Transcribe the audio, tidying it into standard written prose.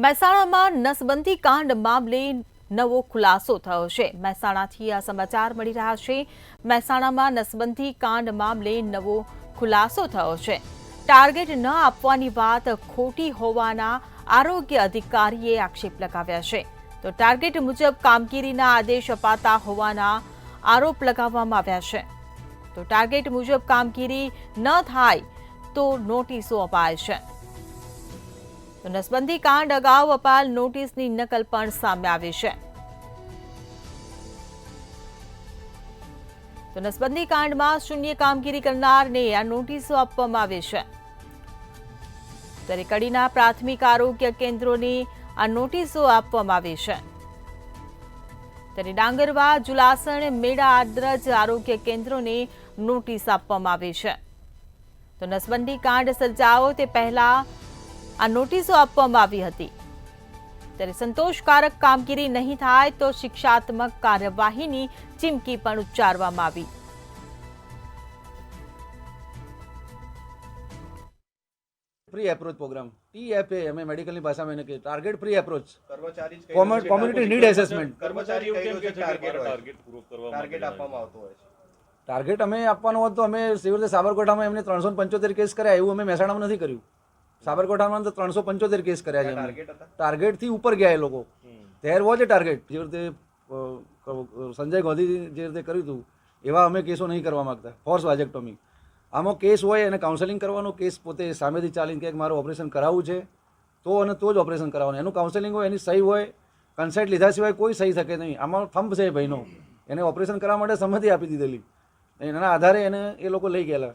મહેસાણામાં નસબંધી કાંડ મામલે નવો ખુલાસો થયો છે। મહેસાણાથી આ સમાચાર મળી રહ્યા છે। મહેસાણામાં નસબંધી કાંડ મામલે નવો ખુલાસો થયો છે। ટાર્ગેટ ન આપવાની વાત ખોટી હોવાના આરોગ્ય અધિકારીએ આક્ષેપ લગાવ્યા છે। તો ટાર્ગેટ મુજબ કામગીરીના આદેશ અપાતા હોવાના આરોપ લગાવવામાં આવ્યા છે। તો ટાર્ગેટ મુજબ કામગીરી ન થાય તો નોટિસો અપાય છે। તો નસબંધી કાંડ અગાઉ અપાયેલ નોટિસની નકલ પણ સામે આવી છે। તો નસબંધી કાંડમાં શૂન્ય કામગીરી કરનારને આ નોટિસો આપવામાં આવી છે। ત્યારે કડીના પ્રાથમિક આરોગ્ય કેન્દ્રોની આ નોટિસો આપવામાં આવી છે। ત્યારે ડાંગરવા, જુલાસણ, મેડા, આદરજ આરોગ્ય કેન્દ્રોને નોટિસ આપવામાં આવી છે। તો નસબંધી કાંડ સર્જાયો તે પહેલા આ નોટિસો આપવામાં આવી હતી। ત્યારે સંતોષકારક કામગીરી નહીં થાય તો શિક્ષાત્મક કાર્યવાહીની ચીમકી પણ ઉચ્ચારવામાં આવી। फ्री अप्रोच प्रोग्राम TFA हमें मेडिकल भाषा में कहते target free approach community need assessment target અમે આપવાનો હતો અમે સિવિલ સાબરકાંઠામાં એમને 375 કેસ કર્યા એવું અમે મહેસાણામાં નથી કર્યું। સાબરકાંઠામાં તો 375 કેસ કર્યા છે। ટાર્ગેટ થી ઉપર ગયા એ લોકો। ધેર વોઝ એ ટાર્ગેટ જે રીતે સંજય ગાંધી જે રીતે કર્યું હતું એવા અમે કેસો નહીં કરવા માંગતા। ફોર્સ વાજેક્ટોમી આમાં કેસ હોય અને કાઉન્સેલિંગ કરવાનો, કેસ પોતે સામેથી ચાલીને કે મારું ઓપરેશન કરાવવું છે તો અને તો જ ઓપરેશન કરાવવાનું, એનું કાઉન્સેલિંગ હોય, એની સહી હોય, કન્સેન્ટ લીધા સિવાય કોઈ સહી શકે નહીં। આમાં થંભ છે ભાઈનો, એને ઓપરેશન કરવા માટે સંમતિ આપી દીધેલી, એના આધારે એને એ લોકો લઈ ગયેલા।